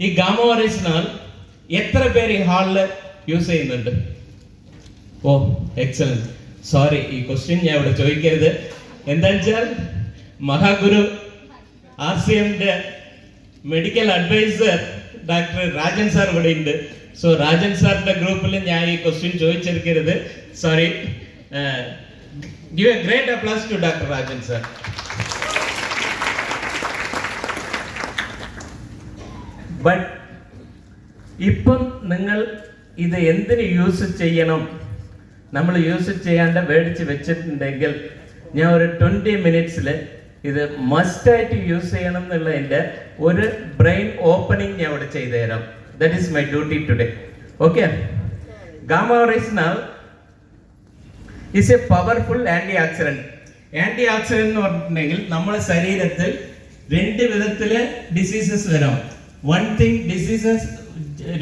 ഈ Gamma original എത്ര പേര് ഈ ഹാളിൽ യൂസ് ചെയ്യുന്നുണ്ട്? Oh excellent. സോറി, ഈ ക്വസ്റ്റ്യൻ ഞാൻ ഇവിടെ ചോദിക്കരുത്. എന്താ വെച്ചാൽ മഹാഗുരു RCMന്റെ medical adviser doctor Rajan sir ഇവിടെ ഉണ്ട്. സോ രാജൻ സാറിന്റെ ഗ്രൂപ്പിൽ ഞാൻ ഈ ക്വസ്റ്റ്യൻ ചോദിച്ചെടുക്കരുത്. Sorry. Give a great applause to doctor Rajan sir. But ഇപ്പം നിങ്ങൾ ഇത് എന്തിന് യൂസ് ചെയ്യണം, നമ്മൾ യൂസ് ചെയ്യാണ്ട് മേടിച്ച് വെച്ചിട്ടുണ്ടെങ്കിൽ ഞാൻ ഒരു 20 മിനിറ്റ്സിൽ ഇത് മസ്റ്റായിട്ട് യൂസ് ചെയ്യണം എന്നുള്ളതിൻ്റെ ഒരു ബ്രെയിൻ ഓപ്പണിംഗ് ഞാൻ ഇവിടെ ചെയ്തു തരാം. That is my duty today. Okay. Gamma oryzanol is a powerful antioxidant. Antioxidant എന്ന് പറഞ്ഞിട്ടുണ്ടെങ്കിൽ നമ്മുടെ ശരീരത്തിൽ 2 വിധത്തിൽ ഡിസീസസ് വരാം. വൺ തിങ്, ഡിസീസസ്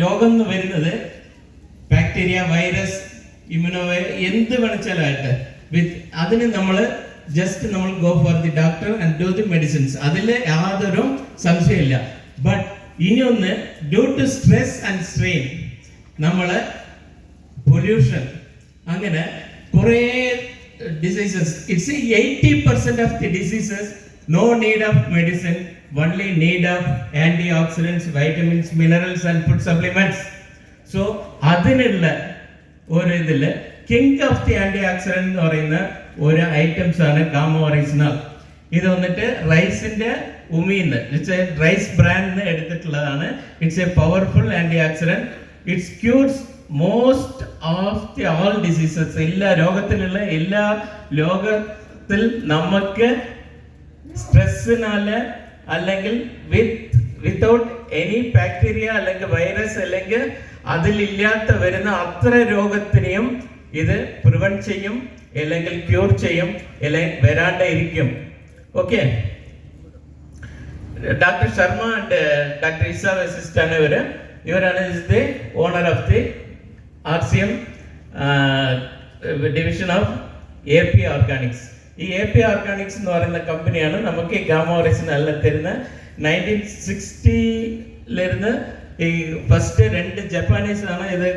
രോഗം എന്ന് വരുന്നത് ബാക്ടീരിയ, വൈറസ്, എന്ത് വേണിച്ചാലായിട്ട് അതിന് നമ്മൾ ജസ്റ്റ് നമ്മൾ go for the doctor and do the medicines. അതിൽ യാതൊരു സംശയമില്ല. ബട്ട് ഇനിയൊന്ന്, due to stress and strain, നമ്മൾ പൊല്യൂഷൻ, അങ്ങനെ കുറേ diseases, it's 80% of the diseases no need of medicine, only need of antioxidants, vitamins, minerals and food supplements. So അതിനുള്ള ഒരു ഇതിൽ king of the antioxidant എന്ന് പറയുന്ന ഒരു ഐറ്റംസ് ആണ് ഗാമ ഒറിജിനൽ. ഇത് വന്നിട്ട് റൈസിന്റെ ഉമിന്ന്, ഇറ്റ്സ് എ റൈസ് ബ്രാൻഡ് എടുത്തിട്ടുള്ളതാണ്. It's a powerful antioxidant. It's cures most of the all diseases. എല്ലാ രോഗത്തിലുള്ള ലോകത്തിൽ നമുക്ക് സ്ട്രെസ്സിനാല് അല്ലെങ്കിൽ വിത്തൗട്ട് എനി ബാക്ടീരിയ അല്ലെങ്കിൽ വൈറസ് അല്ലെങ്കിൽ അതിലില്ലാത്ത വരുന്ന അത്ര രോഗത്തിനെയും ഇത് പ്രിവെന്റ് ചെയ്യും, അല്ലെങ്കിൽ ക്യൂർ ചെയ്യും, അല്ലെങ്കിൽ വരാണ്ടിരിക്കും. Okay. Doctor Sharma and doctor Isa വസിഷ്ഠാണ് ഇവരാണ് the owner of the RCM division of AP organics. ഈ AP ഓർഗാനിക്സ് എന്ന് പറയുന്ന കമ്പനിയാണ് നമുക്ക് ഈ ഗാമ ഒറിജിനൽ തരുന്ന. 1960 ഈ ഫസ്റ്റ് 2 ജപ്പാനീസ് ആണ് ഇത്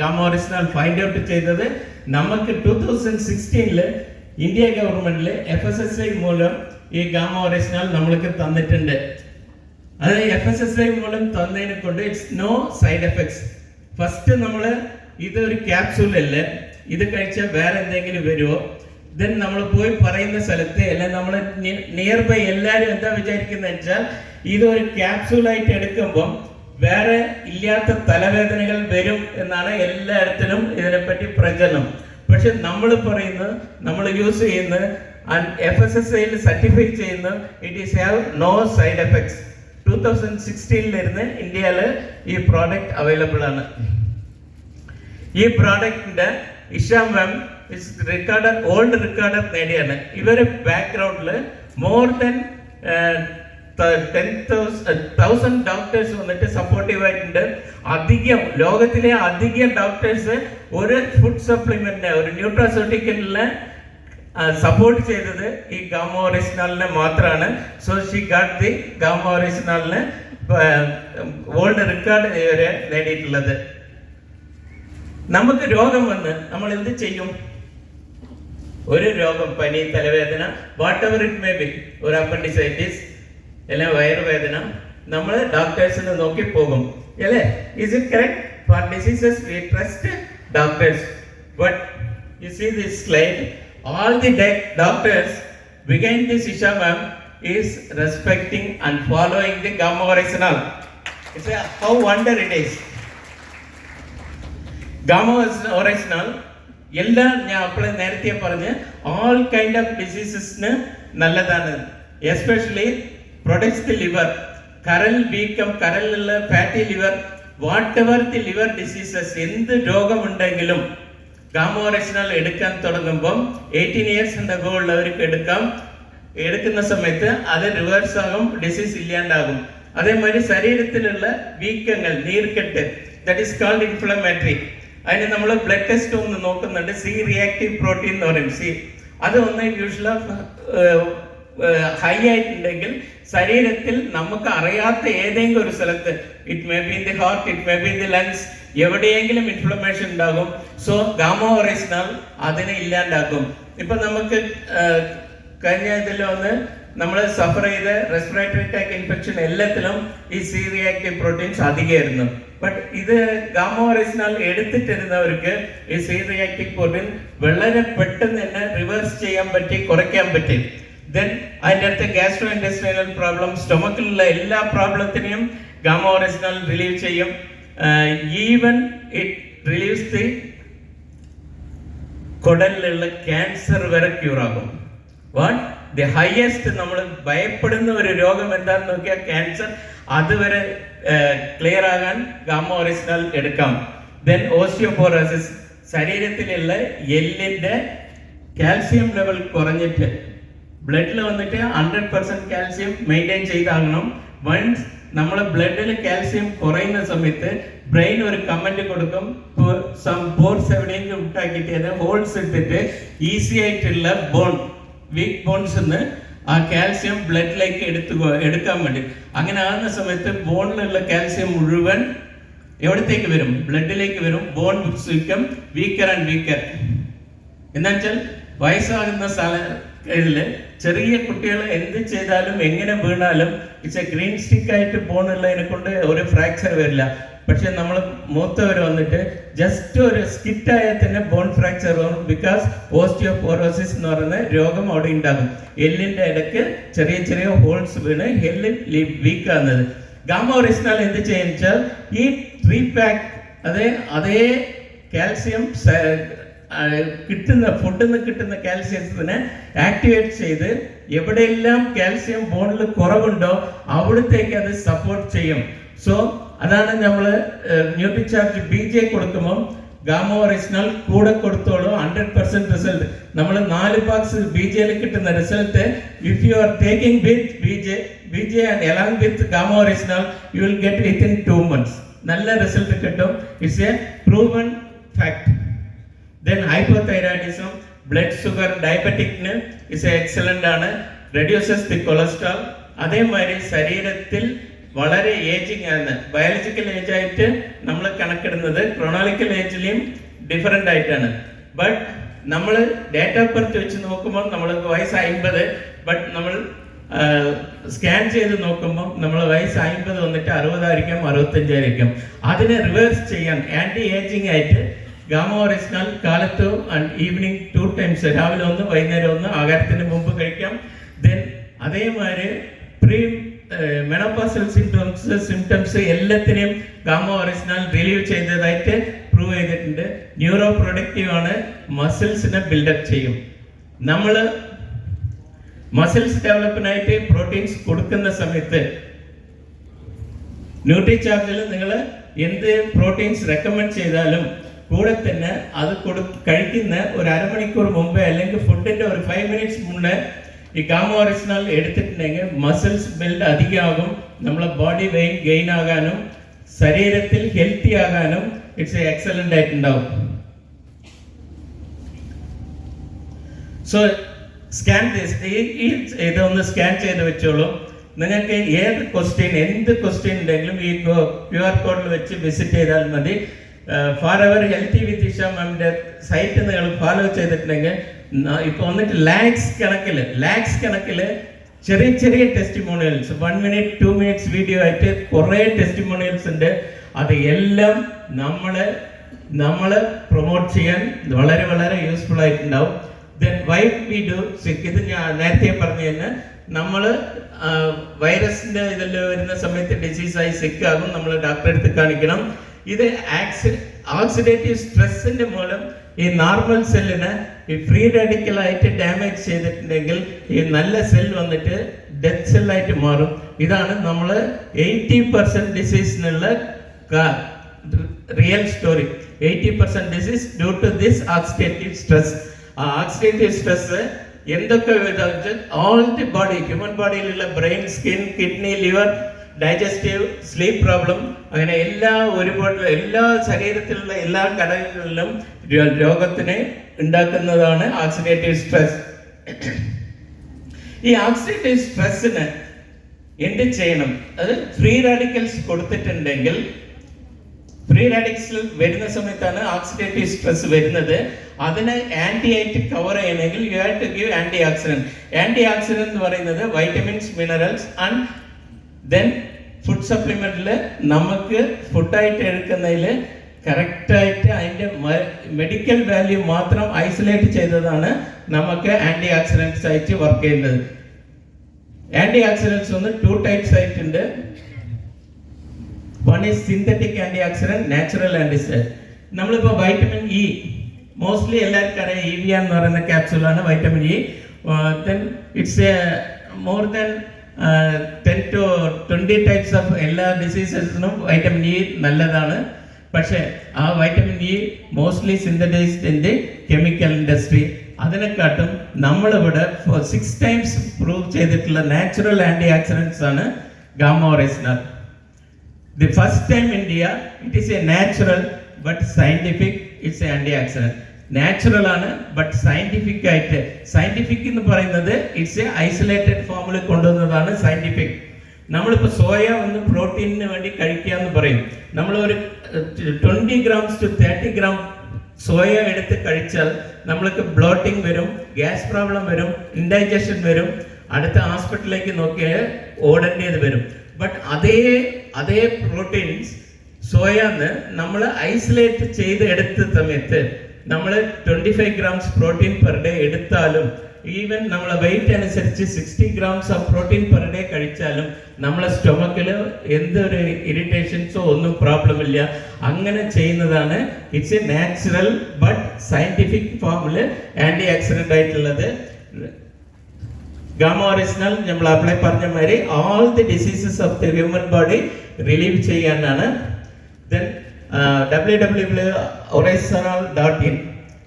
ഗാമ ഒറിജിനൽ ഫൈൻഡ് ഔട്ട് ചെയ്തത്. നമുക്ക് 2016 ഇന്ത്യ ഗവൺമെന്റിൽ FSSAI മൂലം ഈ ഗാമ ഒറിജിനൽ നമ്മൾക്ക് തന്നിട്ടുണ്ട്. അത് FSSAI മൂലം തന്നതിനെ കൊണ്ട് it's no side effects. First നമ്മൾ ഇതൊരു ക്യാപ്സൂൾ അല്ലേ, ഇത് കഴിച്ചാൽ വേറെ എന്തെങ്കിലും വരുമോ? ദെൻ നമ്മൾ പോയി പറയുന്ന സ്ഥലത്ത് അല്ലെങ്കിൽ നമ്മൾ നിയർ ബൈ എല്ലാവരും എന്താ വിചാരിക്കുന്നത് വെച്ചാൽ ഇതൊരു ക്യാപ്സൂളായിട്ട് എടുക്കുമ്പം വേറെ ഇല്ലാത്ത തലവേദനകൾ വരും എന്നാണ് എല്ലായിടത്തിലും ഇതിനെപ്പറ്റി പ്രചരണം. പക്ഷെ നമ്മൾ പറയുന്നത്, നമ്മൾ യൂസ് ചെയ്യുന്നത് FSSAI സർട്ടിഫൈ ചെയ്യുന്ന it is have no side effects. 2016 ഇന്ത്യയിൽ ഈ പ്രോഡക്റ്റ് അവൈലബിൾ ആണ്. ഈ പ്രോഡക്റ്റിന്റെ ഇഷാം മാം ഓൾഡ് റെക്കോർഡർ നേടിയാണ്. ഇവര് ബാക്ക്ഗ്രൗണ്ടിൽ മോർ ദാൻ 10,000 ഡോക്ടേഴ്സ് വന്നിട്ട് സപ്പോർട്ടീവ് ആയിട്ടുണ്ട്. ലോകത്തിലെ അധികം ഡോക്ടേഴ്സ് ഒരു ഫുഡ് സപ്ലിമെന്റിനെ, ഒരു ന്യൂട്രാസ്യൂട്ടിക്കലിനെ സപ്പോർട്ട് ചെയ്തത് ഈ ഗാമ ഒറിജിനലിനെ മാത്രമാണ്. So she got the Gamma ഒറിജിനലിന് വേൾഡ് റെക്കോർഡ് ഇവരെ നേടിയിട്ടുള്ളത്. നമുക്ക് രോഗം വന്ന് നമ്മൾ എന്ത് ചെയ്യും? ഒരു രോഗം, പനി, തലവേദന, whatever it may be, ഒരു അപ്പൻഡിസൈറ്റിസ് അല്ലെ വയറുവേദന, നമ്മൾ ഡോക്ടേഴ്സിനെ നോക്കി പോകും അല്ലേ? Is it correct? For diseases we trust doctors. But you see this slide, all the doctors behind this Isha ma'am is respecting and following the Gamma Original. It's a how wonder it is. Gamma Original എല്ലാ ഞാൻ അപ്പോൾ നേരത്തെ പറഞ്ഞ് all kind of diseasesന് നല്ലതാണ്. Especially protects the liver, കരൾ വീക്കം, കരളിലുള്ള fatty liver, whatever the liver diseases, എന്ത് രോഗമുണ്ടെങ്കിലും ഗാമ ഒറിജിനൽ എടുക്കാൻ തുടങ്ങുമ്പം 18 ഇയേഴ്സ് അഗോ ഉള്ളവർക്ക് എടുക്കുന്ന സമയത്ത് അത് റിവേഴ്സ് ആകും, ഡിസീസ് ഇല്ലാണ്ടാകും. അതേമാതിരി ശരീരത്തിലുള്ള വീക്കങ്ങൾ, നീർക്കെട്ട്, ദാറ്റ് ഈസ് കോൾഡ് ഇൻഫ്ലമേറ്ററി. അതിന് നമ്മൾ ബ്ലഡ് ടെസ്റ്റ് ഒന്ന് നോക്കുന്നുണ്ട്. C റിയാക്റ്റീവ് പ്രോട്ടീൻ എന്ന് പറയും. അത് ഒന്ന് യൂഷ്വൽ ഹൈ ആയിട്ടുണ്ടെങ്കിൽ ശരീരത്തിൽ നമുക്ക് അറിയാത്ത ഏതെങ്കിലും ഒരു സ്ഥലത്ത്, it may be in the heart, it may be in the lungs, എവിടെയെങ്കിലും ഇൻഫ്ലമേഷൻ ഉണ്ടാകും. സോ ഗാമ ഓറിജിനൽ അതിനെ ഇല്ലാണ്ടാക്കും. ഇപ്പൊ നമുക്ക് കഴിഞ്ഞ ഇതിൽ വന്ന് നമ്മൾ സഫർ ചെയ്ത റെസ്പിറേറ്ററി ട്രാക്ട് ഇൻഫെക്ഷൻ എല്ലാത്തിലും ഈ സി റിയാക്റ്റീവ് പ്രോട്ടീൻസ് അധികമായിരുന്നു. ബട്ട് ഇത് ഗാമ ഓറിജിനൽ എടുത്തിട്ടിരുന്നവർക്ക് ഈ സി റിയാക്റ്റീവ് പ്രോട്ടീൻ വളരെ പെട്ടെന്ന് തന്നെ റിവേഴ്സ് ചെയ്യാൻ പറ്റി, കുറയ്ക്കാൻ പറ്റി. ദെൻ അതിൻ്റെ അടുത്ത് ഗ്യാസ്ട്രോ ഇൻഡസ്ട്രിയൽ പ്രോബ്ലം, സ്റ്റൊമക്കിലുള്ള എല്ലാ പ്രോബ്ലത്തിനെയും ഗാമ ഓറിജിനൽ റിലീവ് ചെയ്യും. ഈവൻ ഇറ്റ് റിലീവ്സ് ദി കുടലിലുള്ള ക്യാൻസർ വരെ ക്യൂറാകും. വാട്ട് ദി ഹയസ്റ്റ് നമ്മൾ ഭയപ്പെടുന്ന ഒരു രോഗം എന്താണെന്ന് നോക്കിയാൽ ക്യാൻസർ, അതുവരെ ക്ലിയർ ആകാൻ ഗാമ ഓറിജിനൽ എടുക്കാം. ദെൻ ഓസ്റ്റിയോപോറോസിസ്, ശരീരത്തിലുള്ള എല്ലിന്റെ കാൽസ്യം ലെവൽ കുറഞ്ഞിട്ട് ബ്ലഡിൽ വന്നിട്ട് 100% കാൽസ്യം മെയിൻറ്റെയിൻ ചെയ്താകണം. വൺസ് നമ്മളെ ബ്ലഡിൽ കാൽസ്യം കുറയുന്ന സമയത്ത് ബ്രെയിൻ ഒരു കമന്റ് കൊടുക്കും, പോർസ് എവിടെയെങ്കിലും ഉണ്ടാക്കിയിട്ട് ഹോൾസ് ഇട്ടിട്ട് ഈസി ആയിട്ടുള്ള ബോൺ, വീക്ക് ബോൺസ് ആ കാൽസ്യം ബ്ലഡിലേക്ക് എടുക്കാൻ വേണ്ടി. അങ്ങനെ ആകുന്ന സമയത്ത് ബോണിലുള്ള കാൽസ്യം മുഴുവൻ എവിടത്തേക്ക് വരും? ബ്ലഡിലേക്ക് വരും. Bone become weaker and weaker. എന്നുവെച്ചാൽ വയസ്സാകുന്ന ഇതില് ചെറിയ കുട്ടികൾ എന്ത് ചെയ്താലും എങ്ങനെ വീണാലും ഇറ്റ്സ് എ ഗ്രീൻ സ്റ്റിക്ക് ആയിട്ട് ബോണുള്ളതിനെ കൊണ്ട് ഒരു ഫ്രാക്ചർ വരില്ല. പക്ഷെ നമ്മൾ മൂത്തവർ വന്നിട്ട് ജസ്റ്റ് ഒരു സ്കിറ്റായാൽ തന്നെ ബോൺ ഫ്രാക്ചർ വരും. ബിക്കോസ് ഓസ്റ്റിയോപോറോസിസ് എന്ന് പറയുന്ന രോഗം അവിടെ ഉണ്ടാകും. എല്ലിന്റെ ഇടയ്ക്ക് ചെറിയ ചെറിയ ഹോൾസ് വീണ് എല്ല് വീക്ക് ആകുന്നത്. ഗാമ ഒറിജിനൽ എന്ത് ചെയ്യുന്നത്, ഈ റീപാക്ക് അതേ കാൽസ്യം കിട്ടുന്ന ഫുഡിൽ നിന്ന് കിട്ടുന്ന കാൽസ്യത്തിനെ ആക്ടിവേറ്റ് ചെയ്ത് എവിടെയെല്ലാം കാൽസ്യം ബോണിൽ കുറവുണ്ടോ അവിടത്തേക്ക് അത് സപ്പോർട്ട് ചെയ്യും. സോ അതാണ് നമ്മൾ ന്യൂട്രിചാർജ് BJ കൊടുക്കുമ്പോൾ ഗാമ ഒറിജിനൽ കൂടെ കൊടുത്തോളൂ. 100% റിസൾട്ട്. നമ്മൾ 4 പാക്സ് BJയിൽ കിട്ടുന്ന result if you are taking with BJ and along with gamma original you will get within 2 months. നല്ല റിസൾട്ട് കിട്ടും. It's A proven fact. Then hypothyroidism, blood sugar, diabetic is excellent ആണ്, reduces the cholesterol. അതേമാതിരി ശരീരത്തിൽ വളരെ ageing ആണ്. Biological age ആയിട്ട് നമ്മൾ കണക്കിടുന്നത് ക്രോണോളിക്കൽ ഏജിലെയും different ആയിട്ടാണ്. ബട്ട് നമ്മൾ ഡേറ്റ് ഓഫ് ബർത്ത് വെച്ച് നോക്കുമ്പോൾ നമ്മൾ വയസ്സ് 50, ബട്ട് നമ്മൾ സ്കാൻ ചെയ്ത് നോക്കുമ്പോൾ നമ്മൾ വയസ്സ് 50 വന്നിട്ട് 60 ആയിരിക്കും, 65 ആയിരിക്കും. അതിനെ റിവേഴ്സ് ചെയ്യാൻ ആൻറ്റി ഏജിങ് ആയിട്ട് ഗാമ ഒറിജിനൽ കാലത്ത് ആൻഡ് ഈവനിങ് 2 times, രാവിലെ 1 വൈകുന്നേരം 1 ആഹാരത്തിന് മുമ്പ് കഴിക്കാം. ദെൻ അതേമാതിരി പ്രീ മെനോപോസൽ സിംറ്റംസ് എല്ലാത്തിനെയും ഗാമ ഒറിജിനൽ റിലീവ് ചെയ്തതായിട്ട് പ്രൂവ് ചെയ്തിട്ടുണ്ട്. ന്യൂറോ പ്രൊഡക്റ്റീവ് ആണ്, മസിൽസിനെ ബിൽഡപ്പ് ചെയ്യും. നമ്മൾ മസിൽസ് ഡെവലപ്പിനായിട്ട് പ്രോട്ടീൻസ് കൊടുക്കുന്ന സമയത്ത് ന്യൂട്രിചാർജിൽ നിങ്ങൾ എന്ത് പ്രോട്ടീൻസ് റെക്കമെൻഡ് ചെയ്താലും കൂടെ തന്നെ അത് കഴിക്കുന്ന ഒരു അരമണിക്കൂർ മുമ്പേ അല്ലെങ്കിൽ ഫുഡിന്റെ ഒരു 5 minutes മുന്നേ ഈ ഗാമ ഒറിജിനൽ എടുത്തിട്ടുണ്ടെങ്കിൽ മസിൽസ് ബിൽഡ് അധികമാകും. നമ്മളെ ബോഡി വെയിറ്റ് ഗെയിൻ ആകാനും ശരീരത്തിൽ ഹെൽത്തി ആകാനും ഇറ്റ്സ് എക്സലന്റ് ആയിട്ടുണ്ടാവും. സോ സ്കാൻ ഇതൊന്ന് സ്കാൻ ചെയ്ത് വെച്ചോളൂ. നിങ്ങൾക്ക് ഏത് ക്വസ്റ്റ്യൻ, എന്ത് ക്വസ്റ്റ്യൻ ഉണ്ടെങ്കിലും ഈ QR കോഡിൽ വെച്ച് വിസിറ്റ് ചെയ്താൽ മതി. Forever healthy with Isha മാമിന്റെ സൈറ്റ് നിങ്ങൾ ഫോളോ ചെയ്തിട്ടുണ്ടെങ്കിൽ ഇപ്പൊ വന്നിട്ട് ലാക്സ് കണക്കില് ചെറിയ ചെറിയ ടെസ്റ്റിമോണിയൽസ് 1 minute 2 minutes വീഡിയോ ആയിട്ട് കുറെ ടെസ്റ്റിമോണിയൽസ് ഉണ്ട്. അത് എല്ലാം നമ്മള് പ്രൊമോട്ട് ചെയ്യാൻ വളരെ വളരെ യൂസ്ഫുൾ ആയിട്ടുണ്ടാവും. ദെൻ വൈ വി ഡു സിക്ക്, ഇത് ഞാൻ നേരത്തെ പറഞ്ഞു തന്നെ, നമ്മൾ വൈറസിന്റെ ഇതിൽ വരുന്ന സമയത്ത് ഡിസീസായി സിക്ക് ആകും, നമ്മൾ ഡോക്ടറെ അടുത്ത് കാണിക്കണം. ഇത് ഓക്സിഡേറ്റീവ് സ്ട്രെസ്സിന്റെ മൂലം ഈ നോർമൽ സെല്ലിനെ ഈ ഫ്രീ റാഡിക്കൽ ആയിട്ട് ഡാമേജ് ചെയ്തിട്ടുണ്ടെങ്കിൽ ഈ നല്ല സെൽ വന്നിട്ട് ഡെത്ത് സെല്ലായിട്ട് മാറും. ഇതാണ് നമ്മൾ 80% ഡിസീസിനുള്ള real story. 80% disease due to this oxidative stress. ആ ഓക്സിഡേറ്റീവ് സ്ട്രെസ് എന്തൊക്കെ ഓൾ ദി ബോഡി, ഹ്യൂമൻ ബോഡിയിലുള്ള brain, skin, kidney, liver, digestive, sleep problem, അങ്ങനെ എല്ലാ ശരീരത്തിലുള്ള എല്ലാ ഘടകങ്ങളിലും രോഗത്തിനെ ഉണ്ടാക്കുന്നതാണ് ഓക്സിഡേറ്റീവ് സ്ട്രെസ്. ഈ ഓക്സിഡേറ്റീവ് സ്ട്രെസ്സിന് എന്ത് ചെയ്യണം? അത് ഫ്രീ റാഡിക്കൽസ് കൊടുത്തിട്ടുണ്ടെങ്കിൽ, ഫ്രീ റാഡിക്കൽസ് വരുന്ന സമയത്താണ് ഓക്സിഡേറ്റീവ് സ്ട്രെസ് വരുന്നത്. അതിനെ ആന്റി ആയിട്ട് കവർ ചെയ്യണമെങ്കിൽ you have to give antioxidant. Antioxidant എന്ന് പറയുന്നത് vitamins, minerals and then food സപ്ലിമെന്റിൽ നമുക്ക് ഫുഡായിട്ട് എടുക്കുന്നതിൽ കറക്റ്റായിട്ട് അതിൻ്റെ മെഡിക്കൽ വാല്യൂ മാത്രം ഐസൊലേറ്റ് ചെയ്തതാണ് നമുക്ക് ആന്റി ഓക്സിഡൻസ് ആയിട്ട് വർക്ക് ചെയ്യുന്നത്. ആന്റി ഓക്സിഡൻസ് ഒന്ന് 2 ടൈപ്സ് ആയിട്ടുണ്ട്. One is synthetic antioxidant, natural ആന്റിസൈഡ്. നമ്മളിപ്പോൾ വൈറ്റമിൻ ഇ മോസ്റ്റ്ലി എല്ലാവർക്കും അറിയാം, EVA എന്ന് പറയുന്ന ക്യാപ്സ്യൂളാണ് vitamin E. Then it's more than 10 to 20 types of എല്ലാ ഡിസീസസിനും വൈറ്റമിൻ ഇ നല്ലതാണ്. പക്ഷേ ആ vitamin E mostly synthesized in the chemical industry. അതിനെക്കാട്ടും നമ്മളിവിടെ 6 times പ്രൂവ് ചെയ്തിട്ടുള്ള നാച്ചുറൽ ആന്റി ഓക്സിഡൻസ് ആണ് Gamma original. The first time in India it is a natural but scientific, it's a antioxidant. Natural ആണ് but scientific ആയിട്ട്, scientific എന്ന് പറയുന്നത് it's A isolated ഫോമിൽ കൊണ്ടുവന്നതാണ് സയന്റിഫിക്. നമ്മളിപ്പോൾ സോയ ഒന്ന് പ്രോട്ടീനിന് വേണ്ടി കഴിക്കുക എന്ന് പറയും. നമ്മളൊരു 20 grams to 30 gram സോയ എടുത്ത് കഴിച്ചാൽ നമ്മൾക്ക് ബ്ലോട്ടിംഗ് വരും, ഗ്യാസ് പ്രോബ്ലം വരും, ഇൻഡൈജഷൻ വരും, അടുത്ത ഹോസ്പിറ്റലിലേക്ക് നോക്കിയാൽ ഓടേണ്ടത് വരും. ബട്ട് അതേ പ്രോട്ടീൻസ് സോയാന്ന് നമ്മൾ ഐസൊലേറ്റ് ചെയ്ത് എടുത്ത സമയത്ത് നമ്മൾ 25 grams പ്രോട്ടീൻ പെർ ഡേ എടുത്താലും, ഈവൻ നമ്മളെ വെയിറ്റ് അനുസരിച്ച് 60 grams of protein per day കഴിച്ചാലും നമ്മളെ സ്റ്റൊമക്കിൽ എന്തൊരു ഇറിറ്റേഷൻസോ ഒന്നും പ്രോബ്ലം ഇല്ല. അങ്ങനെ ചെയ്യുന്നതാണ് it's A natural but scientific ഫോമിൽ ആന്റി ഓക്സിഡന്റ് ആയിട്ടുള്ളത്. ഗാമ ഒറിജിനൽ നമ്മൾ അപ്ലൈ പറഞ്ഞ മാതിരി all the diseases of the human body relieve ചെയ്യാനാണ്. ദെൻ www.original.in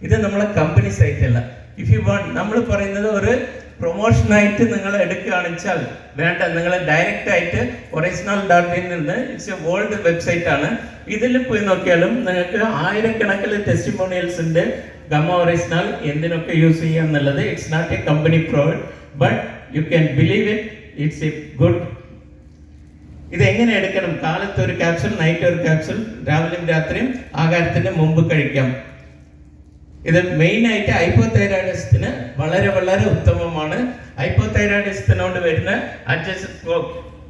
ഇത് നമ്മളെ കമ്പനി സൈറ്റ് അല്ല. ഇഫ് യു വാണ്ട്, നമ്മൾ പറയുന്നത് ഒരു പ്രൊമോഷനായിട്ട് നിങ്ങൾ എടുക്കുകയാണെന്ന് വെച്ചാൽ വേണ്ട, നിങ്ങൾ ഡയറക്റ്റ് ആയിട്ട് original.in നിന്ന്, ഇറ്റ്സ് എ വേൾഡ് വെബ്സൈറ്റ് ആണ്. ഇതിൽ പോയി നോക്കിയാലും നിങ്ങൾക്ക് ആയിരക്കണക്കിന് ടെസ്റ്റിമോണിയൽസ് ഉണ്ട് ഗാമ ഒറിജിനൽ എന്തിനൊക്കെ യൂസ് ചെയ്യാം എന്നുള്ളത്. It's not a company product but you can believe it, it's a good. ഇത് എങ്ങനെ എടുക്കണം? കാലത്ത് ഒരു ക്യാപ്സുൾ, നൈറ്റ് ഒരു ക്യാപ്സുൾ, രാവിലെയും രാത്രിയും ആഹാരത്തിന് മുമ്പ് കഴിക്കാം. ഇത് മെയിൻ ആയിട്ട് ഹൈപ്പോതൈറോയിഡിസത്തിന് വളരെ വളരെ ഉത്തമമാണ്. ഹൈപ്പോതൈറോയിഡിസത്തിനോട് വരുന്ന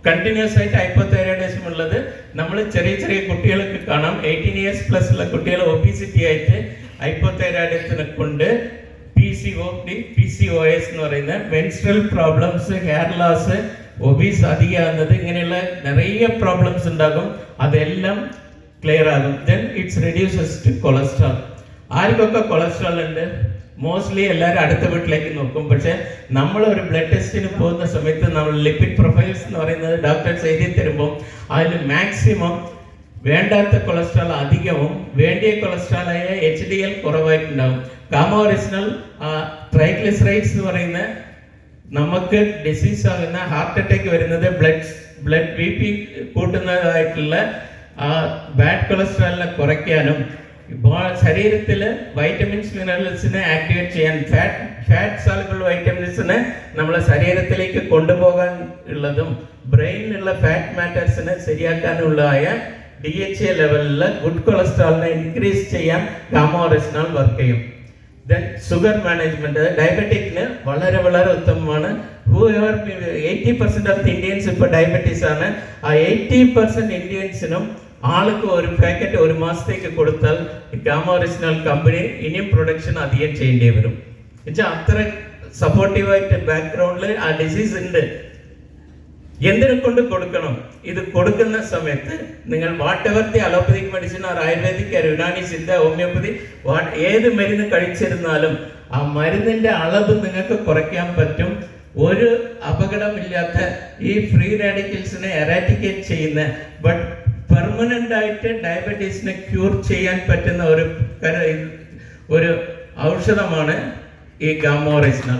കണ്ടിന്യൂസ് ആയിട്ട് ഹൈപ്പോതൈറോയിഡിസം ഉള്ളത് നമ്മൾ ചെറിയ കുട്ടികൾക്ക് കാണാം. 18 years പ്ലസ് ഉള്ള കുട്ടികൾ ഒബീസിറ്റി ആയിട്ട് ഹൈപ്പോതൈറോയിഡിസത്തിനെ കൊണ്ട് PCOS എന്ന് പറയുന്ന menstrual problems, hair loss, obese അധികമാകുന്നത്, ഇങ്ങനെയുള്ള നിറയെ പ്രോബ്ലംസ് ഉണ്ടാകും. അതെല്ലാം ക്ലിയർ ആകും. Then it's reduces to cholesterol. ആർക്കൊക്കെ കൊളസ്ട്രോൾ ഉണ്ട്? മോസ്റ്റ്ലി എല്ലാവരും അടുത്ത വീട്ടിലേക്ക് നോക്കും. പക്ഷെ നമ്മൾ ഒരു ബ്ലഡ് ടെസ്റ്റിന് പോകുന്ന സമയത്ത് നമ്മൾ ലിപ്പിഡ് പ്രൊഫൈൽസ് എന്ന് പറയുന്നത് ഡോക്ടേഴ്സ് എഴുതി തരുമ്പോൾ അതിൽ മാക്സിമം വേണ്ടാത്ത കൊളസ്ട്രോൾ അധികവും വേണ്ടിയ കൊളസ്ട്രോളായ HDL കുറവായിട്ടുണ്ടാകും. ഗാമ ഒറിജിനൽ ട്രൈഗ്ലിസറൈഡ്സ് എന്ന് പറയുന്ന നമുക്ക് ഡിസീസ് ആകുന്ന ഹാർട്ട് അറ്റാക്ക് വരുന്നത് ബ്ലഡ് BP കൂട്ടുന്നതായിട്ടുള്ള ബാഡ് കൊളസ്ട്രോളിനെ കുറയ്ക്കാനും ശരീരത്തിൽ വൈറ്റമിൻസ്, മിനറൽസിനെ ആക്ടിവേറ്റ് ചെയ്യാൻ, ഫാറ്റ് സോളുബിൾ വൈറ്റമിൻസിനെ നമ്മളെ ശരീരത്തിലേക്ക് കൊണ്ടുപോകാൻ ഉള്ളതും ബ്രെയിനിലുള്ള ഫാറ്റ് മാറ്റേഴ്സിനെ ശരിയാക്കാനുള്ളതായ DHA ലെവലിൽ ഗുഡ് കൊളസ്ട്രോളിനെ ഇൻക്രീസ് ചെയ്യാൻ ഗാമ ഒറിജിനൽ വർക്ക് ചെയ്യും. ദെൻ ഷുഗർ മാനേജ്മെന്റ്, ഡയബറ്റിക്കിന് വളരെ വളരെ ഉത്തമമാണ്. 80% ഓഫ് ദി ഇന്ത്യൻസ് ഇപ്പോൾ ഡയബറ്റീസ് ആണ്. ആ 80% ഇന്ത്യൻസിനും ആൾക്ക് ഒരു പാക്കറ്റ് ഒരു മാസത്തേക്ക് കൊടുത്താൽ ഗാമ ഒറിജിനൽ കമ്പനി ഇനിയും പ്രൊഡക്ഷൻ അധികം ചെയ്യേണ്ടി വരും. എന്നുവെച്ചാൽ അത്ര സപ്പോർട്ടീവായിട്ട് ബാക്ക്ഗ്രൗണ്ടിൽ ആ ഡിസീസ് ഉണ്ട്. എന്തിനെ കൊണ്ട് കൊടുക്കണം? ഇത് കൊടുക്കുന്ന സമയത്ത് നിങ്ങൾ whatever the allopathic medicine or ayurvedic, Unani, Siddha, homoeopathy, ഏത് മരുന്ന് കഴിച്ചിരുന്നാലും ആ മരുന്നിന്റെ അളവ് നിങ്ങൾക്ക് കുറയ്ക്കാൻ പറ്റും. ഒരു അപകടമില്ലാത്ത ഈ ഫ്രീ റാഡിക്കൽസിനെ എറാറ്റിക്കേറ്റ് ചെയ്യുന്ന ബട്ട് പെർമനന്റ് ആയിട്ട് ഡയബറ്റീസിനെ ക്യൂർ ചെയ്യാൻ പറ്റുന്ന ഒരു ഔഷധമാണ് ഈ ഗാമ ഒറിജിനൽ.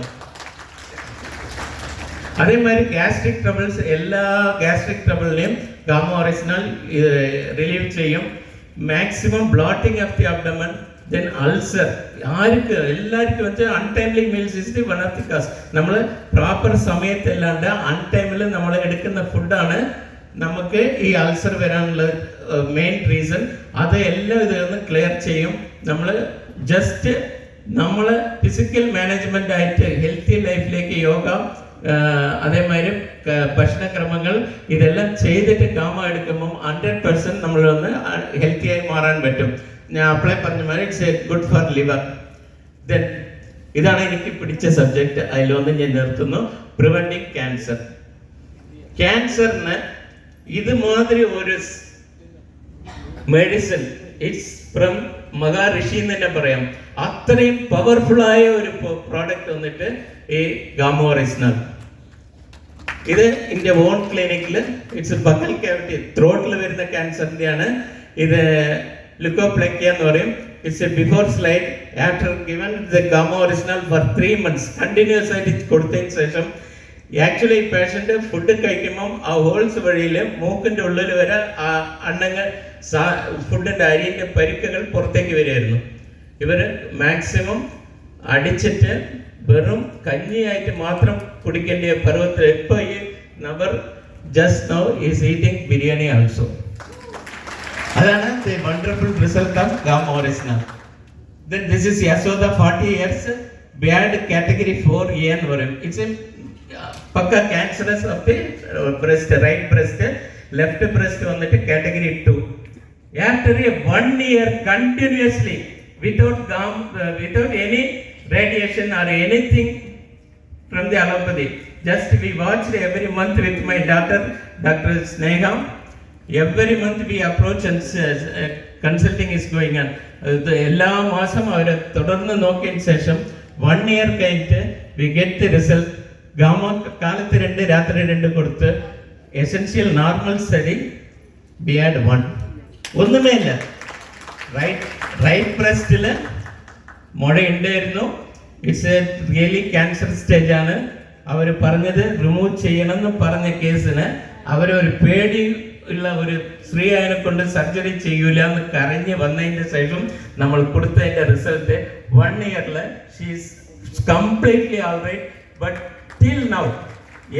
അതേമാതിരി ഗ്യാസ്ട്രിക് ട്രബിൾസ്, എല്ലാ ഗ്യാസ്ട്രിക് ട്രബിളിനെയും ഗാമ ഒറിജിനൽ റിലീവ് ചെയ്യും. Maximum bloating of the abdomen, then ulcer. ആർക്ക് എല്ലാവർക്കും വെച്ചാൽ untimely meals is the one of the cause. നമ്മൾ പ്രോപ്പർ സമയത്തല്ലാണ്ട് അൺടൈമിൽ നമ്മൾ എടുക്കുന്ന ഫുഡാണ് നമുക്ക് ഈ അൾസർ വരാനുള്ള മെയിൻ റീസൺ. അത് എല്ലാം ഇതൊന്ന് ക്ലിയർ ചെയ്യും. നമ്മൾ ജസ്റ്റ് നമ്മൾ ഫിസിക്കൽ മാനേജ്മെന്റ് ആയിട്ട് ഹെൽത്തി ലൈഫിലേക്ക് യോഗ, അതേമാതിരി ഭക്ഷണക്രമങ്ങൾ ഇതെല്ലാം ചെയ്തിട്ട് ഗാമ എടുക്കുമ്പോൾ 100% നമ്മളൊന്ന് ഹെൽത്തി ആയി മാറാൻ പറ്റും. ഞാൻ അപ്ലൈ പറഞ്ഞ മാതിരി it's a good for liver. Then ഇതാണ് എനിക്ക് പിടിച്ച സബ്ജക്റ്റ്. അതിലൊന്ന് ഞാൻ നിർത്തുന്നു. Preventing cancer. ക്യാൻസറിന് ഇതുമാതിരി ഒരു മെഡിസിൻ ഇറ്റ്സ് ഫ്രം മഹാഋഷി എന്ന് തന്നെ പറയാം. അത്രയും പവർഫുൾ ആയ ഒരു പ്രോഡക്റ്റ് വന്നിട്ട് ഈ ഗാമ ഒറിജിനൽ. ഇത് എൻ്റെ ഓൺ ക്ലിനിക്കിൽ ഇറ്റ്സ് ബക്കൽ ക്യാവിറ്റി, ത്രോട്ടിൽ വരുന്ന ക്യാൻസറിൻ്റെയാണ്. ഇത് ലുക്കോപ്ലെക്കിയ എന്ന് പറയും. It's a before slide after given the gamma oryzanol for 3 months continuous ആയിട്ട് കൊടുത്തതിന് ശേഷം ആക്ച്വലി ഈ പേഷ്യന്റ് ഫുഡ് കഴിക്കുമ്പം ആ ഹോൾസ് വഴിയിൽ മൂക്കിന്റെ ഉള്ളിൽ വരെ ആ അണ്ണങ്ങൾ ഫുഡിന്റെ അരിന്റെ പരിക്കുകൾ പുറത്തേക്ക് വരികയായിരുന്നു. ഇവര് മാക്സിമം അടിച്ചിട്ട് വെറും കഞ്ഞിയായിട്ട് മാത്രം കുടിക്കേണ്ട പർവ്വത്തിൽ ഇപ്പൊ ഈ നവർ just now is eating biryani also. അതാണ് the wonderful result of Gamma Original. Then this is Yasoda 40 years bad category 4A എന്ന് പറയും. It's a പക്ക cancerous of the breast, right breast, left breast വന്നിട്ട് category 2. After a 1 year continuously without any radiation or anything from the allopathy, just we watched every month with my daughter Dr. Sneha. Every month we approach and consulting is going on. എല്ലാ മാസം അവരെ തുടർന്ന് നോക്കിയതിന് ശേഷം 1 year കഴിഞ്ഞിട്ട് we get the result. Gamma കാലത്ത് 2 രാത്രി 2 കൊടുത്ത് essential normal study B add 1. ഒന്നുമേ ഇല്ല. റൈറ്റ് ബ്രസ്റ്റില് മുഴയുണ്ടായിരുന്നു. It's a really cancer stage ആണ്. അവർ പറഞ്ഞത് റിമൂവ് ചെയ്യണമെന്ന് പറഞ്ഞ കേസിന് അവരൊരു പേടി ഉള്ള ഒരു സ്ത്രീ അതിനെ കൊണ്ട് സർജറി ചെയ്യൂല എന്ന് കരഞ്ഞ് വന്നതിന് ശേഷം നമ്മൾ കൊടുത്തതിന്റെ റിസൾട്ട് 1 yearല് she is completely alright. But till now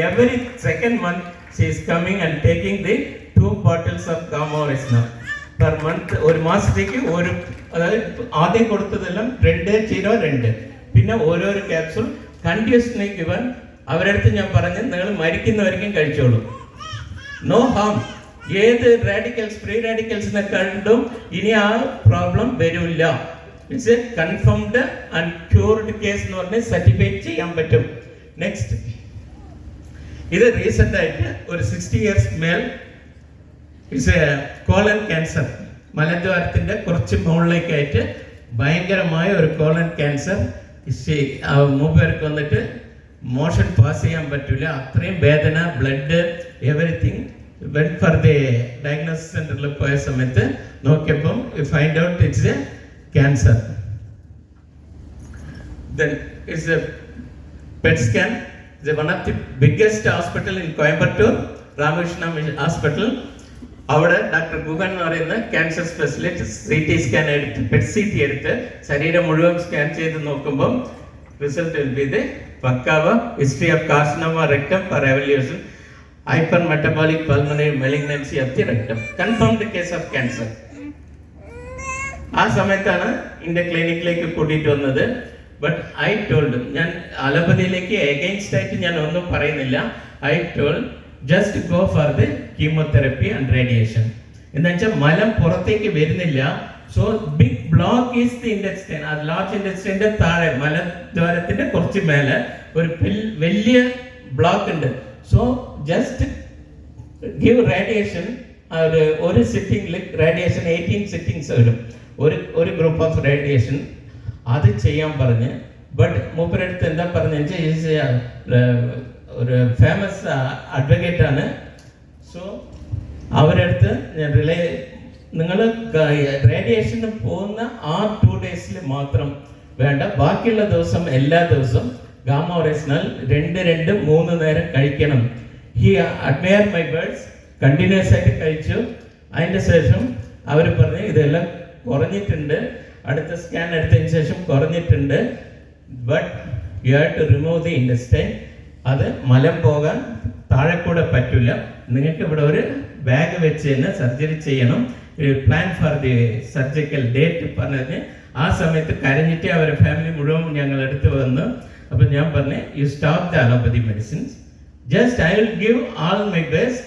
every second month she is coming and taking the 2 bottles of Gamma Original per month. ഒരു മാസത്തേക്ക് ഒരു, അതായത് ആദ്യം കൊടുത്തതെല്ലാം 2 പിന്നെ ഓരോരോ ക്യാപ്സൂൾ കണ്ടിന്യൂസ്ലി ഗിവൻ. അവരടുത്ത് ഞാൻ പറഞ്ഞു നിങ്ങൾ മരിക്കുന്നവരെയും കഴിച്ചോളൂ, നോ ഹാം. ഏത് റാഡിക്കൽസ് ഫ്രീ റാഡിക്കൽസിനെ കണ്ടും ഇനി ആ പ്രോബ്ലം വരില്ല. It's A confirmed and cured case എന്ന് പറഞ്ഞ് സർട്ടിഫൈ ചെയ്യാൻ പറ്റും. നെക്സ്റ്റ്, ഇത് റീസെന്റ് ആയിട്ട് ഒരു 60 years മേൽ ഇറ്റ്സ് എ കോളൻ ക്യാൻസർ, മലദ്വാരത്തിന്റെ കുറച്ച് മുകളിലേക്കായിട്ട് ഭയങ്കരമായ ഒരു കോളൻ ക്യാൻസർ. മൂപ്പേർക്ക് വന്നിട്ട് മോഷൻ പാസ് ചെയ്യാൻ പറ്റില്ല, അത്രയും വേദന, blood, everything. Went for the diagnosis സെന്ററിൽ പോയ സമയത്ത് നോക്കിയപ്പം find out it's A cancer. Then it's A PET scan. It's one of the biggest hospital in Coimbatore, Ramakrishna Hospital. അവിടെ ഡോക്ടർ ഗുഗൻ എന്ന് പറയുന്ന ക്യാൻസർ സ്പെഷ്യലിസ്റ്റ് CT സ്കാൻ എടുത്ത് PET CT എടുത്ത് ശരീരം മുഴുവൻ സ്കാൻ ചെയ്ത് നോക്കുമ്പോൾ റിസൾട്ട് വിൽ ബി ദി പക്കാവ history of carcinoma rectum for evaluation, hypermetabolic pulmonary malignancy of the rectum, confirmed case of cancer. ആ സമയത്താണ് എൻ്റെ ക്ലിനിക്കിലേക്ക് കൂട്ടിയിട്ട് വന്നത്. ബട്ട് ഐ ടോൾഡ്, ഞാൻ അലോപ്പതിയിലേക്ക് എഗെയിൻസ്റ്റ് ആയിട്ട് ഞാൻ ഒന്നും പറയുന്നില്ല. I told just go for the chemotherapy and radiation. എന്ന് വെച്ചാൽ മലം പുറത്തേക്ക് വരുന്നില്ല. So big block is the intestine. ആ ലാർജ് ഇൻഡസ്റ്റൈൻ്റെ താഴെ മലദ്വാരത്തിന്റെ കുറച്ച് മേലെ ഒരു വലിയ ബ്ലോക്ക് ഉണ്ട്. So just give radiation. ഒരു സിറ്റിംഗിൽ റേഡിയേഷൻ 18 സിറ്റിംഗ്സ് വരും, ഒരു ഗ്രൂപ്പ് ഓഫ് റേഡിയേഷൻ. അത് ചെയ്യാൻ പറഞ്ഞ്. ബട്ട് മൂപ്പരടുത്ത് എന്താ പറഞ്ഞ ഒരു ഫേമസ് അഡ്വക്കേറ്റ് ആണ്. സോ അവരടുത്ത് നിങ്ങൾ റേഡിയേഷന് പോകുന്ന ആ 2 days മാത്രം വേണ്ട, ബാക്കിയുള്ള ദിവസം എല്ലാ ദിവസവും ഗാമ ഒറിജിനൽ 2-3 നേരം കഴിക്കണം. He admire my words. Continuous ആയിട്ട് കഴിച്ചു. അതിൻ്റെ ശേഷം അവർ പറഞ്ഞ് ഇതെല്ലാം കുറഞ്ഞിട്ടുണ്ട്, അടുത്ത സ്കാൻ എടുത്തതിന് ശേഷം കുറഞ്ഞിട്ടുണ്ട്. But you have to remove the intestine. അത് മലം പോകാൻ താഴെ കൂടെ പറ്റില്ല. നിങ്ങൾക്ക് ഇവിടെ ഒരു ബാഗ് വെച്ച് തന്നെ സർജറി ചെയ്യണം. Plan for the surgical date പറഞ്ഞതിന് ആ സമയത്ത് കരഞ്ഞിട്ട് അവരുടെ ഫാമിലി മുഴുവൻ ഞങ്ങൾ അടുത്ത് വന്നു. അപ്പം ഞാൻ പറഞ്ഞു, you stop the allopathy medicines, just I will give all my best.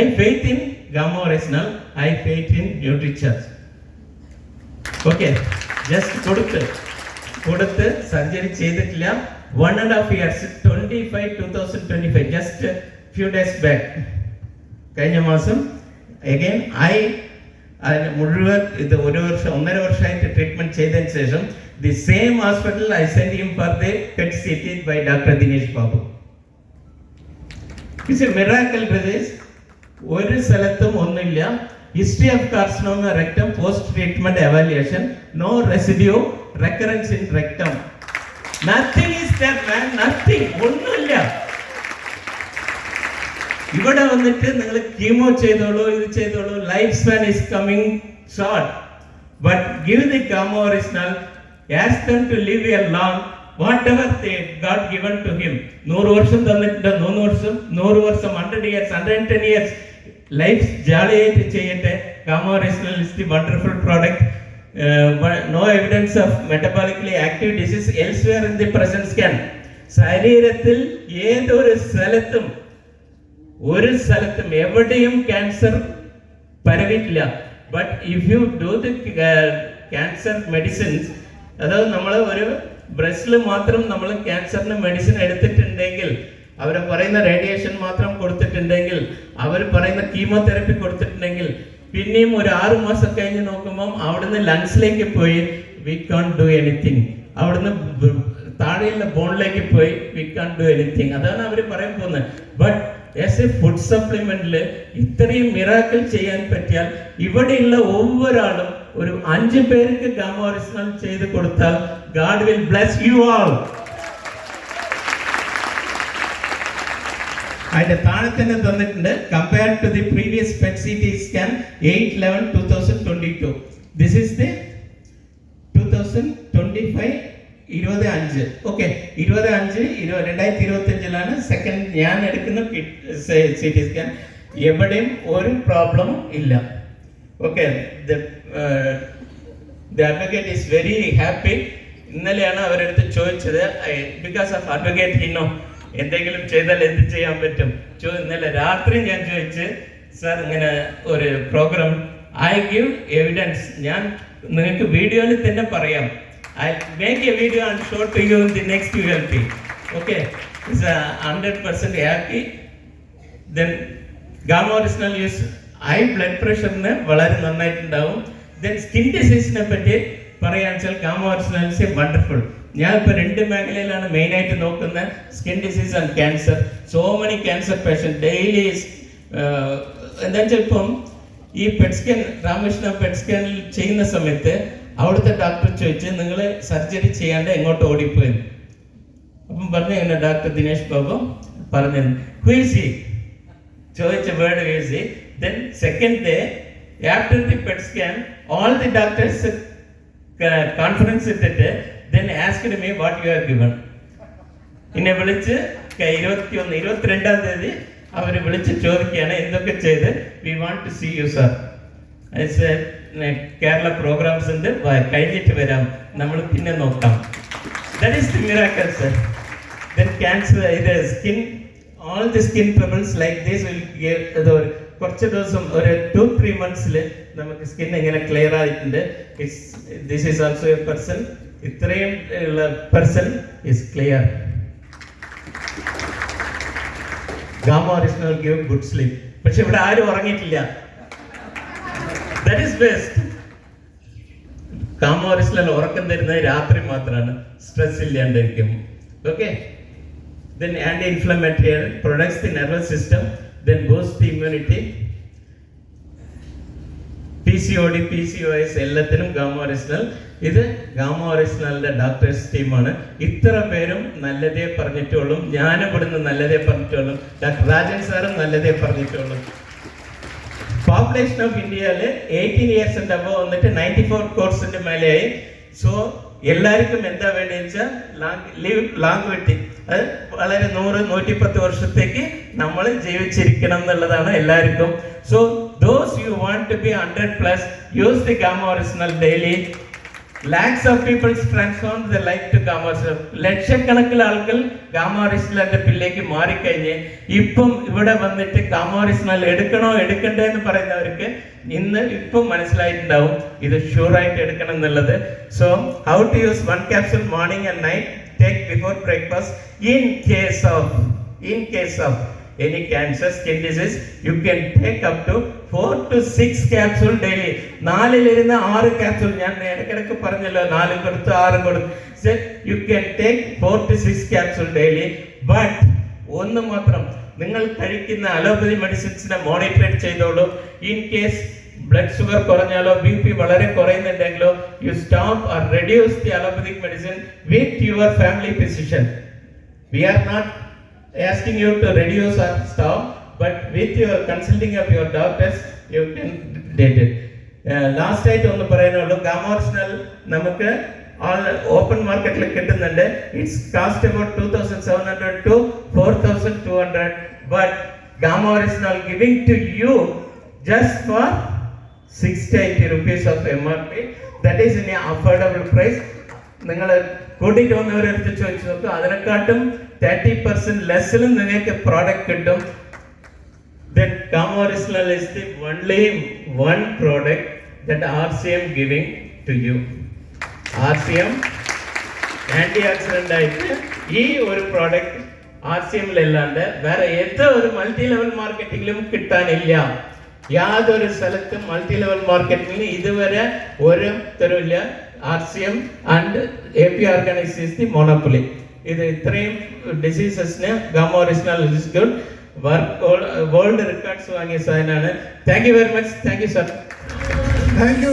I faith in gamma original, I faith in Nutricharge. Okay, just കൊടുത്ത് സർജറി ചെയ്തിട്ടില്ല. 1.5 years, 2025, just few days back, കഴിഞ്ഞ മാസം അഗൈൻ അതിന് മുഴുവൻ ഇത് 1.5 വർഷമായിട്ട് ട്രീറ്റ്മെന്റ് ചെയ്തതിന് ശേഷം the same hospital I send him for the PET CT by doctor Dinesh Babu. It's a miracle disease. ഒരു സ്ഥലത്തും ഒന്നുമില്ല. History of carcinoma rectum, post treatment evaluation, no residue, recurrence in rectum. Nothing is there, man. Nothing. ഒന്നുമില്ല. ഇവിടെ വന്നിട്ട് നിങ്ങൾ chemo ചെയ്തോളൂ, ഇത് ചെയ്തോളൂ, life span is coming short. But give the Gamma Original, ask them to live a long whatever they God given to him. 100 വർഷം തന്നിട്ടുണ്ട്, 3 വർഷം, 100 വർഷം, 100 years, 110 years ലൈഫ് ജാളിയായിട്ട് ചെയ്യട്ടെ. Gamma Original is the wonderful product. No evidence of metabolically active disease elsewhere in the present scan. ശരീരത്തിൽ ഏതൊരു സ്ഥലത്തും എവിടെയും cancer പരവിട്ടില്ല. But if you do the cancer medicines, അതായത് നമ്മൾ ഒരു ബ്രസ്റ്റിൽ മാത്രം നമ്മൾ ക്യാൻസറിന് മെഡിസിൻ എടുത്തിട്ടുണ്ടെങ്കിൽ, അവർ പറയുന്ന റേഡിയേഷൻ മാത്രം കൊടുത്തിട്ടുണ്ടെങ്കിൽ, അവർ പറയുന്ന കീമോതെറപ്പി കൊടുത്തിട്ടുണ്ടെങ്കിൽ, പിന്നെയും ഒരു 6 മാസം കഴിഞ്ഞ് നോക്കുമ്പോൾ അവിടുന്ന് ലങ്സിലേക്ക് പോയി വി കാൺ ഡു എനിത്തിങ്. അവിടുന്ന് താഴെയുള്ള ബോണിലേക്ക് പോയി വി കാൺ ഡു എനിത്തിങ്. അതാണ് അവർ പറയാൻ പോകുന്നത്. ബട്ട് ആസ് എ ഫുഡ് സപ്ലിമെന്റിൽ ഇത്രയും മിറാക്കിൾ ചെയ്യാൻ പറ്റിയാൽ, ഇവിടെയുള്ള ഒരാളും ഒരു 5 പേർക്ക് ഗാമ ഒറിജിനൽ ചെയ്ത് കൊടുത്താൽ God will bless you all. അതിന്റെ താഴെ തന്നെ തന്നിട്ടുണ്ട്, compare to the previous PET CT scan 8/11/2022. This is the 2025 25. Okay, 2025 second ഞാൻ എടുക്കുന്ന CT സ്കാൻ. എവിടെയും ഒരു പ്രോബ്ലമും ഇല്ല. Okay, the advocate is very happy. ഇന്നലെയാണ് അവരെടുത്ത് ചോദിച്ചത്, ബിക്കോസ് ഓഫ് അഡ്വക്കേറ്റ് ഹിനോ എന്തെങ്കിലും ചെയ്താൽ എന്ത് ചെയ്യാൻ പറ്റും. ഇന്നലെ രാത്രി ഞാൻ ചോദിച്ച്, സാർ ഇങ്ങനെ ഒരു പ്രോഗ്രാം, ഐ ഗിവ് എവിഡൻസ്, ഞാൻ നിങ്ങൾക്ക് വീഡിയോയിൽ തന്നെ പറയാം. I make a video and show to you in the next ULP. Okay, it's 100% happy. Then Gamma Original use high blood പ്രഷറിന് വളരെ നന്നായിട്ടുണ്ടാവും. ദെൻ സ്കിൻ ഡിസീസിനെ പറ്റി പറയാന്ന് വെച്ചാൽ ഗാമ ഒറിജിനൽ ഇസ് വണ്ടർഫുൾ. ഞാൻ ഇപ്പോൾ 2 മേഖലയിലാണ് മെയിനായിട്ട് നോക്കുന്നത്, skin disease and cancer. So many cancer patient daily. എന്താ വെച്ചാൽ ഇപ്പം ഈ പെറ്റ് സ്കാൻ, രാമകൃഷ്ണ പെറ്റ് സ്കാനിൽ ചെയ്യുന്ന സമയത്ത് അവിടുത്തെ ഡോക്ടർ ചോദിച്ച്, നിങ്ങൾ സർജറി ചെയ്യാണ്ട് എങ്ങോട്ട് ഓടിപ്പോയി? അപ്പം പറഞ്ഞു, എന്നെ ഡോക്ടർ ദിനേശ് ബാബു പറഞ്ഞു, ഹുയിസി ചോദിച്ച വേർഡ് ഹുയിസി. Then second day after the PET scan all the doctors conference ഇട്ടിട്ട് then asked me what you have given. എന്നെ വിളിച്ച് 22-ാം തീയതി അവർ വിളിച്ച് ചോദിക്കുകയാണ്, എന്തൊക്കെ ചെയ്ത്. We want to see you sir. Kerala programmes ഉണ്ട്, കഴിഞ്ഞിട്ട് വരാം, നമ്മൾ പിന്നെ നോക്കാം. That is the miracle sir. Then cancer, ഇത് skin, all the skin troubles like this will get കുറച്ച് ദിവസം, ഒരു 2-3 months നമുക്ക് സ്കിൻ ഇങ്ങനെ ക്ലിയർ ആയിട്ടുണ്ട്. This is also a person, ഇത്രയും ഉള്ള person is clear. Gamma Original give good sleep. പക്ഷെ ഇവിടെ ആരും ഉറങ്ങിയിട്ടില്ല. That is best. Gamma Original ഉറക്കം തരുന്നത് രാത്രി മാത്രമാണ്, സ്ട്രെസ് ഇല്ലാണ്ടിരിക്കും. Okay, then anti-inflammatory, protects the nervous system, then boosts the immunity. PCOD, PCOS എല്ലാത്തിനും ഗാമ ഒറിജിനൽ. ഇത് ഗാമ ഒറിജിനലിന്റെ ഡോക്ടേഴ്സ് ടീമാണ്. ഇത്ര പേരും നല്ലതേ പറഞ്ഞിട്ടുള്ളൂ. ഞാനും ഇവിടുന്ന് നല്ലതേ പറഞ്ഞിട്ടുള്ളൂ. ഡോക്ടർ രാജൻ സാറും നല്ലതേ പറഞ്ഞിട്ടുള്ളൂ. പോപ്പുലേഷൻ ഓഫ് ഇന്ത്യയിൽ 18 ഇയേഴ്സ് ഉണ്ട് അബവ് വന്നിട്ട് 94 crores മേലെയായി. സോ എല്ലാവർക്കും എന്താ വേണ്ടതെന്ന് വെച്ചാൽ ലാംഗ്വിറ്റി, അത് വളരെ 100-110 വർഷത്തേക്ക് നമ്മൾ ജീവിച്ചിരിക്കണം എന്നുള്ളതാണ് എല്ലാവർക്കും. So those you want to be 100+, use the Gamma Original daily. Lakhs of people transform their life to Gamma Original. ലക്ഷക്കണക്കിന് ആളുകൾ ഗാമ ഒറിജിനലിന്റെ പിന്നിലേക്ക് മാറിക്കഴിഞ്ഞ് ഇപ്പം ഇവിടെ വന്നിട്ട് ഗാമ ഒറിജിനൽ എടുക്കണോ എടുക്കണ്ടേ എന്ന് പറയുന്നവർക്ക് ഇപ്പം മനസ്സിലായിട്ടുണ്ടാവും ഇത് ഷുവറായിട്ട് എടുക്കണം എന്നുള്ളത്. So how to use 1 capsule morning and night, take before breakfast. In case of any cancer, skin disease, you can take up to 4 to 6 capsule daily. 4 capsule ഞാൻ ഇടയ്ക്കിടയ്ക്ക് പറഞ്ഞല്ലോ, 4 കൊടുത്ത് 6 കൊടുത്ത്. You can take 4 to 6 capsule daily. But ഒന്ന് മാത്രം, നിങ്ങൾ കഴിക്കുന്ന allopathy മെഡിസിൻസിനെ മോണിറ്റർ ചെയ്തോളൂ. ഇൻ കേസ് ബ്ലഡ് ഷുഗർ കുറഞ്ഞാലോ BP വളരെ കുറയുന്നുണ്ടെങ്കിലോ you stop or reduce the allopathic medicine with your family physician. We are not asking you to reduce or stop, but with your consulting of your doctors you can date it. Last ആയിട്ട് ഒന്ന് പറയാനുള്ളൂ, gamma original നമുക്ക് open മാർക്കറ്റിൽ കിട്ടുന്നുണ്ട്. It's cost about 2700 to 4200, but Gamma Original giving to you just for 680 rupees of MRP. That is in an affordable price. നിങ്ങൾ കൂട്ടിട്ട് വന്നവരെടുത്ത് ചോദിച്ചു നോക്കും, അതിനെക്കാട്ടും 30% ലെസ്സിലും നിങ്ങൾക്ക് പ്രോഡക്റ്റ് കിട്ടും. That Gamma Original is the only one product that RCM giving to you. RCM anti-oxidant ആയിട്ട് ഈ ഒരു product RCM അല്ലാണ്ട് വേറെ ഏതൊരു മൾട്ടി ലെവൽ മാർക്കറ്റിംഗിലും കിട്ടാനില്ല. യാതൊരു സ്ഥലത്തും മൾട്ടി ലെവൽ മാർക്കറ്റിംഗിൽ ഇതുവരെ ഒരു തരമില്ല. RCM and AP Organics is the monopoly. ഇത് ഇത്രയും ഡിസീസസിന് Gamma Original is good. World records വാങ്ങിയ സാധനമാണ്. Thank you very much. Thank you sir. Thank U.